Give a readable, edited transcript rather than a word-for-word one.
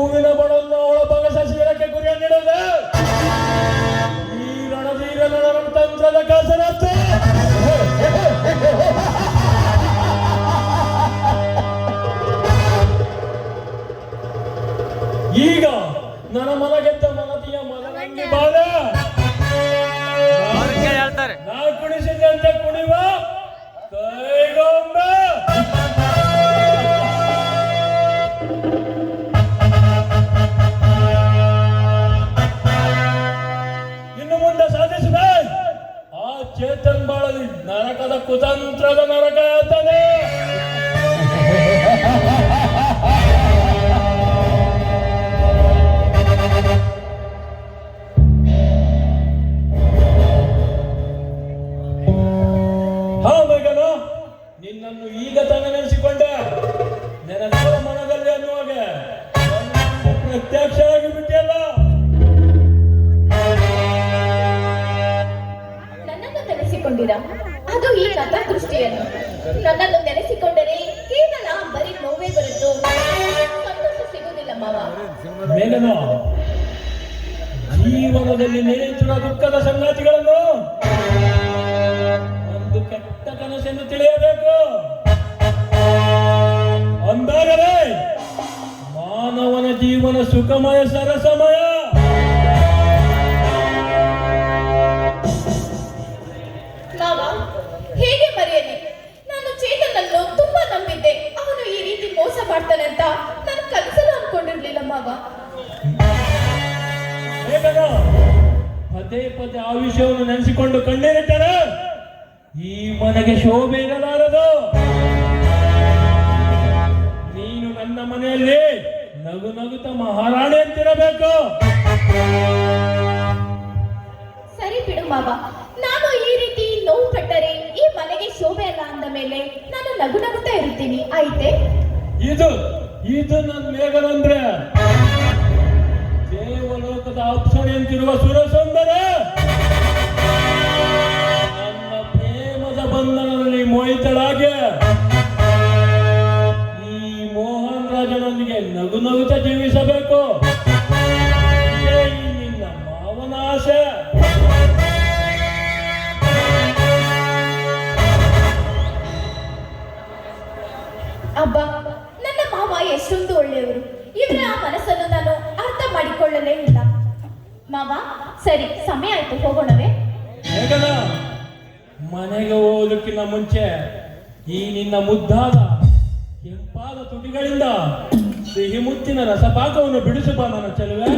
ಹೂವಿನ ಬಡವನ್ನು ಅವಳ ಬಗಸ ಶಿರಕ್ಕೆ ಗುರಿಯನ್ನಿಡುವುದು ಈ ರಣಧೀರ ತಂತ್ರದ ಕಾಸರತ್ತ. ಈಗ ನನ್ನ ಮನಗೆದ್ದ ಮನತಿಯ ಮನರಂಗಿ ಬಾಳ ನಾ ಕುಣಿಸಿದಂತೆ ಕುಣಿವ ಕೈಗೊಂಬ. ಇನ್ನು ಮುಂದೆ ಸಾಧಿಸಿದ ಆ ಚೇತನ್ ಬಾಳಲಿ ನರಕದ ಕುತಂತ್ರದ ನರಕ ಹೇಳ್ತಾನೆ. ನಿನ್ನನ್ನು ಈಗ ತಾನೇ ನೆನೆಸಿಕೊಂಡೆ. ನೆನೆಸುವ ಮನದಲ್ಲಿ ಅನ್ನುವಾಗ ಪ್ರತ್ಯಕ್ಷ ಆಗಿ ಬಿಟ್ಟಿಯಲ್ಲ. ನನ್ನನ್ನು ನೆನೆಸಿಕೊಂಡಿರ, ಅದು ಈ ಕಥಾ ದೃಷ್ಟಿಯನ್ನು. ನನ್ನನ್ನು ನೆನೆಸಿಕೊಂಡರೆ ಕೇವಲ ಬರೀ ನೋವೇ ಬರುತ್ತು, ಸಂತೋಷ ಸಿಗುವುದಿಲ್ಲ ಮಾವ. ಮೇಘನ, ಜೀವನದಲ್ಲಿ ನೆನೆಯುತ್ತಿರುವ ದುಃಖದ ಸಂಗಾತಿಗಳನ್ನು ಒಂದು ಕೆಟ್ಟ ಕನಸೆಂದು ತಿಳಿಯಬೇಕು. ಅಂದಾಗಲೇ ಮಾನವನ ಜೀವನ ಸುಖಮಯ ಸರಸಮಯ. ಮಾವ, ಹೇಗೆ ಮರೆಯಲಿ? ನಾನು ಚೇತನನ್ನು ತುಂಬಾ ನಂಬಿದ್ದೆ. ಅವನು ಈ ರೀತಿ ಮೋಸ ಮಾಡ್ತಾನೆ ಅಂತ ನಾನು ಕನಸಲು ಅನ್ಕೊಂಡಿರ್ಲಿಲ್ಲ ಮಾವ. ಮೇಘನ, ಪದೇ ಪದೇ ಆ ವಿಷಯವನ್ನು ನೆನೆಸಿಕೊಂಡು ಕಣ್ಣೀರಿಟ್ಟರೆ ಈ ಮನೆಗೆ ಶೋಭೆ ಇರಲಾರದು. ನೀನು ನನ್ನ ಮನೆಯಲ್ಲಿ ನಗು ನಗುತ್ತ ಮಹಾರಾಣಿ ಅಂತಿರಬೇಕು. ಸರಿ ಬಿಡು ಮಾವ, ನಾನು ಈ ರೀತಿ ನೋವು ಪಟ್ಟರೆ ಈ ಮನೆಗೆ ಶೋಭೆ ಅಲ್ಲ ಅಂದ ಮೇಲೆ ನಾನು ನಗು ನಗುತ್ತಾ ಇರುತ್ತೀನಿ, ಆಯ್ತೆ? ಇದು ಇದು ನನ್ನ ಮೇಘನಂದ್ರೆ ದೇವಲೋಕದ ಅಪ್ಸರೆ ಅಂತಿರುವ ಸುರಸುಂದರ ಬಂಧನದಲ್ಲಿ ಮೋಹಿತಳಾಗಿ ಈ ಮೋಹನ್ ರಾಜನೊಂದಿಗೆ ನಗು ನಗುತ್ತ ಜೀವಿಸಬೇಕು. ನಿನ್ನ ಮಾವನ ಆಸೆ. ಅಬ್ಬ, ನನ್ನ ಮಾವ ಎಷ್ಟೊಂದು ಒಳ್ಳೆಯವರು. ಇವರ ಮನಸ್ಸನ್ನು ನಾನು ಅರ್ಥ ಮಾಡಿಕೊಳ್ಳಲೇ ಇಲ್ಲ. ಮಾವ, ಸರಿ, ಸಮಯ ಆಯ್ತು, ಹೋಗೋಣವೇ? ಮನೆಗೆ ಹೋಗೋದಕ್ಕಿಂತ ಮುಂಚೆ ಈ ನಿನ್ನ ಮುದ್ದಾದ ಕೆಂಪಾದ ತುಟಿಗಳಿಂದ ಸಿಹಿ ಮುತ್ತಿನ ರಸಪಾಕವನ್ನು ಬಿಡಿಸಬಾ ನನ್ನ ಚೆಲುವೆ.